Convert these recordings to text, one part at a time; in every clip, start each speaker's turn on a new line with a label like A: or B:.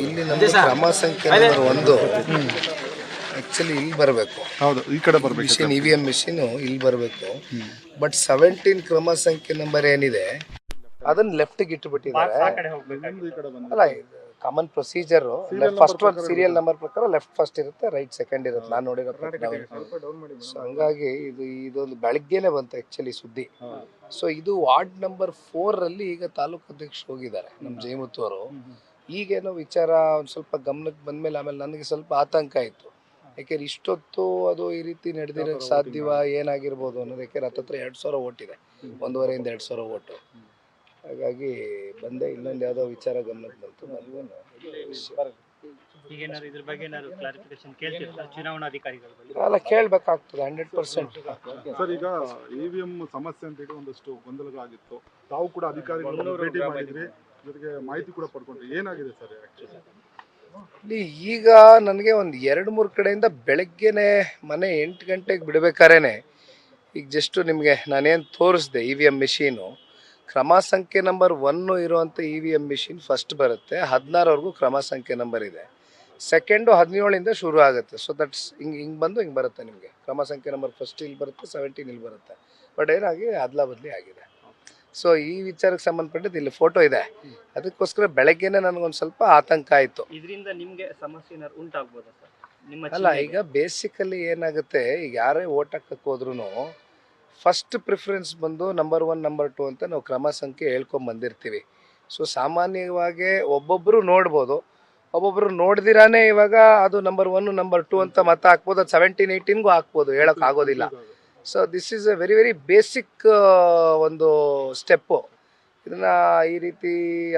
A: ಇಲ್ಲಿ ನಮ್ಮ ಕ್ರಮ ಸಂಖ್ಯೆ ನಂಬರ್ 1 ಆಕ್ಚುಲಿ ಇಲ್ಲಿ ಬರಬೇಕು.
B: ಹೌದು, ಈ ಕಡೆ ಬರಬೇಕು.
A: ಮಿಷಿನ್ EVM ಮಿಷಿನ್ ಇಲ್ಲಿ ಬರಬೇಕು. ಬಟ್ 17 ಕ್ರಮ ಸಂಖ್ಯೆ ನಂಬರ್ ಏನಿದೆ ಅದನ್ನ ಲೆಫ್ಟ್ಗೆ ಇಟ್ಟುಬಿಟ್ಟಿದ್ದಾರೆ. ಅಲ್ಲ, ಕಾಮನ್ ಪ್ರೊಸೀಜರ್ ಫಸ್ಟ್ ಒಂದು ಸೀರಿಯಲ್ ನಂಬರ್ ಪ್ರಕಾರ ಲೆಫ್ಟ್ ಫಸ್ಟ್ ಇರುತ್ತೆ, ರೈಟ್ ಸೆಕೆಂಡ್ ಇರುತ್ತೆ. ನಾನು ನೋಡಿರೋ ಸೊ ಹಂಗಾಗಿ ಇದೊಂದು ಬೆಳಗ್ಗೆನೆ ಬಂತು ಆಕ್ಚುಲಿ ಸುದ್ದಿ. ಸೊ ಇದು ವಾರ್ಡ್ ನಂಬರ್ 4 ಅಲ್ಲಿ ಈಗ ತಾಲೂಕು ಅಧ್ಯಕ್ಷರು ಹೋಗಿದ್ದಾರೆ ನಮ್ಮ ಜಯಮುತ್ತು ಅವರು. ಈಗೇನೋ ವಿಚಾರ ಒಂದು ಸ್ವಲ್ಪ ಗಮನಕ್ಕೆ ಬಂದ್ಮೇಲೆ ಆಮೇಲೆ ನನಗೆ ಸ್ವಲ್ಪ ಆತಂಕ ಆಯಿತು. ಯಾಕೆಂದ್ರೆ ಇಷ್ಟೊತ್ತು ಅದು ಈ ರೀತಿ ನಡೆದಿರೋಕ್ಕೆ ಸಾಧ್ಯವ, ಏನಾಗಿರ್ಬೋದು ಅನ್ನೋದು. ಯಾಕೆಂದ್ರೆ ಹತ್ತತ್ರ 2,000 ಓಟ್ ಇದೆ, 1,500 ಇಂದ 2,000 ಓಟು. ಹಾಗಾಗಿ ಬಂದೆ, ಇನ್ನೊಂದು ಯಾವುದೋ ವಿಚಾರ ಗಮನಕ್ಕೆ ಬಂತು. ಅಲ್ಲ, ಕೇಳಬೇಕಾಗ್ತದೆ 100%.
B: ಸರ್, ಈಗ EVM ಸಮಸ್ಯೆ ಅಂತ ಹೇಳಿ ಒಂದಷ್ಟು ಗೊಂದಲಗಳಾಗಿತ್ತು. ತಾವು ಕೂಡ ಅಧಿಕಾರಿಗಳನ್ನು ಭೇಟಿ ಮಾಡಿದ್ರಿ, ಜೊತೆಗೆ ಮಾಹಿತಿ ಕೂಡ ಪಡ್ಕೊಂಡ್ರಿ. ಏನಾಗಿದೆ ಸರ್ ಆಕ್ಚುಲಿ?
A: ಈಗ ನನಗೆ ಒಂದು 2-3 ಕಡೆಯಿಂದ ಬೆಳಗ್ಗೆನೆ ಮನೆ 8 ಗಂಟೆಗೆ ಬಿಡಬೇಕಾರೇನೆ ಈಗ ಜಸ್ಟ್ ನಿಮಗೆ ನಾನೇನು ತೋರಿಸ್ದೆ EVM ಮಿಷಿನು, ಕ್ರಮ ಸಂಖ್ಯೆ ನಂಬರ್ 1 ಇರುವಂಥ EVM ಮಿಷಿನ್ ಫಸ್ಟ್ ಬರುತ್ತೆ. 16ವರೆಗೂ ಕ್ರಮ ಸಂಖ್ಯೆ ನಂಬರ್ ಇದೆ. ಸೆಕೆಂಡು 17ಇಂದ ಶುರು ಆಗುತ್ತೆ. ಸೊ ದಟ್ಸ್ ಹಿಂಗೆ ಬಂದು ಹಿಂಗೆ ಬರುತ್ತೆ ನಿಮಗೆ. ಕ್ರಮ ಸಂಖ್ಯೆ ನಂಬರ್ ಫಸ್ಟ್ ಇಲ್ಲಿ ಬರುತ್ತೆ, 17 ಇಲ್ಲಿ ಬರುತ್ತೆ. ಬಟ್ ಏನಾಗಿ ಅದ್ಲ ಬದಲಿ ಆಗಿದೆ. ಸೊ ಈ ವಿಚಾರಕ್ಕೆ ಸಂಬಂಧಪಟ್ಟಿದ್ದು ಇಲ್ಲಿ ಫೋಟೋ ಇದೆ. ಅದಕ್ಕೋಸ್ಕರ ಬೆಳಗ್ಗೆನೆ ನನಗೊಂದು ಸ್ವಲ್ಪ ಆತಂಕ ಆಯಿತು.
C: ಇದರಿಂದ ನಿಮಗೆ ಸಮಸ್ಯೆ ಉಂಟಾಗ್ಬೋದಾ ಸರ್?
A: ಅಲ್ಲ, ಈಗ ಬೇಸಿಕಲಿ ಏನಾಗುತ್ತೆ, ಈಗ ಯಾರೇ ಓಟ್ ಹಾಕಕ್ಕೆ ಹೋದ್ರೂ ಫಸ್ಟ್ ಪ್ರಿಫರೆನ್ಸ್ ಬಂದು ನಂಬರ್ 1 ನಂಬರ್ 2 ಅಂತ ನಾವು ಕ್ರಮ ಸಂಖ್ಯೆ ಹೇಳ್ಕೊಂಡು ಬಂದಿರ್ತೀವಿ. ಸೊ ಸಾಮಾನ್ಯವಾಗಿ ಒಬ್ಬೊಬ್ಬರು ನೋಡ್ಬೋದು, ಒಬ್ಬೊಬ್ಬರು ನೋಡ್ದಿರಾನೇ ಇವಾಗ ಅದು ನಂಬರ್ 1 ನಂಬರ್ 2 ಅಂತ ಮತ ಹಾಕ್ಬೋದು. ಅದು 17, 18ಗೂ ಹಾಕ್ಬೋದು, ಹೇಳೋಕೆ ಆಗೋದಿಲ್ಲ. So this is A very very basic ಒಂದು ಸ್ಟೆಪ್ಪು. ಇದನ್ನು ಈ ರೀತಿ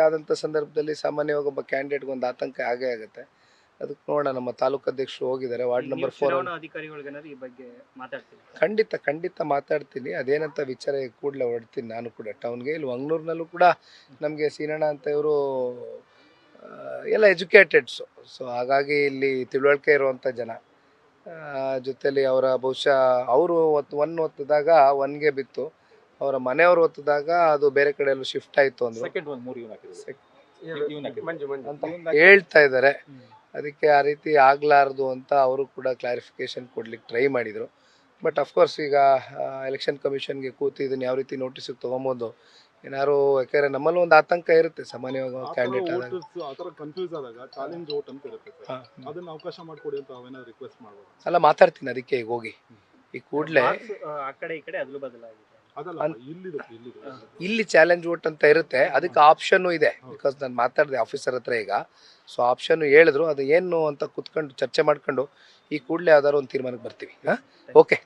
A: ಆದಂಥ ಸಂದರ್ಭದಲ್ಲಿ ಸಾಮಾನ್ಯವಾಗಿ ಒಬ್ಬ ಕ್ಯಾಂಡಿಡೇಟ್ಗೆ ಒಂದು ಆತಂಕ ಆಗೇ ಆಗುತ್ತೆ. ಅದಕ್ಕೆ ನೋಡೋಣ, ನಮ್ಮ ತಾಲೂಕು ಅಧ್ಯಕ್ಷರು ಹೋಗಿದ್ದಾರೆ ವಾರ್ಡ್ ನಂಬರ್ 4. ಖಂಡಿತ ಮಾತಾಡ್ತೀನಿ. ಅದೇನಂತ ವಿಚಾರ ಕೂಡಲೇ ಹೊರಡ್ತೀನಿ ನಾನು ಕೂಡ ಟೌನ್ಗೆ. ಇಲ್ಲಿ ಮಂಗಳೂರಿನಲ್ಲೂ ಕೂಡ ನಮಗೆ ಸೀನಣ್ಣ ಅಂತ ಇವರು ಎಲ್ಲ ಎಜುಕೇಟೆಡ್ಸು. ಸೊ ಹಾಗಾಗಿ ಇಲ್ಲಿ ತಿಳುವಳಿಕೆ ಇರುವಂಥ ಜನ ಜೊತೆಲಿ ಅವರ ಬಹುಶಃ ಅವರು ಒತ್ತಿದಾಗ 1ಗೆ ಬಿತ್ತು, ಅವರ ಮನೆಯವರು ಒತ್ತಿದಾಗ ಅದು ಬೇರೆ ಕಡೆ ಎಲ್ಲ ಶಿಫ್ಟ್ ಆಯಿತು ಅಂದರು ಅಂತ ಹೇಳ್ತಾ ಇದ್ದಾರೆ. ಅದಕ್ಕೆ ಆ ರೀತಿ ಆಗಲಾರ್ದು ಅಂತ ಅವರು ಕೂಡ ಕ್ಲಾರಿಫಿಕೇಶನ್ ಕೊಡ್ಲಿಕ್ಕೆ ಟ್ರೈ ಮಾಡಿದರು. ಬಟ್ ಅಫ್ಕೋರ್ಸ್ ಈಗ ಎಲೆಕ್ಷನ್ ಕಮಿಷನ್ಗೆ ಕೂತು ಇದನ್ನು ಯಾವ ರೀತಿ ನೋಟಿಸಿಗೆ ತೊಗೊಬೋದು ಏನಾರು. ಯಾಕಂದರೆ ನಮ್ಮಲ್ಲೂ ಒಂದು ಆತಂಕ ಇರುತ್ತೆ ಸಾಮಾನ್ಯವಾಗಿ ಕ್ಯಾಂಡಿಡೇಟ್ ಅಲ್ಲ, ಮಾತಾಡ್ತೀನಿ ಅದಕ್ಕೆ ಈಗ ಹೋಗಿ ಈ ಕೂಡಲೇ. ಇಲ್ಲಿ ಚಾಲೆಂಜ್ ವೋಟ್ ಅಂತ ಇರುತ್ತೆ, ಅದಕ್ಕೆ ಆಪ್ಷನ್ನು ಇದೆ. ಬಿಕಾಸ್ ನಾನು ಮಾತಾಡಿದೆ ಆಫೀಸರ್ ಹತ್ರ ಈಗ. ಸೊ ಆಪ್ಷನ್ನು ಹೇಳಿದ್ರು, ಅದು ಏನು ಅಂತ ಕುತ್ಕೊಂಡು ಚರ್ಚೆ ಮಾಡ್ಕೊಂಡು ಈ ಕೂಡಲೇ ಯಾವ್ದಾದ್ರು ಒಂದು ತೀರ್ಮಾನಕ್ಕೆ ಬರ್ತೀವಿ. ಓಕೆ.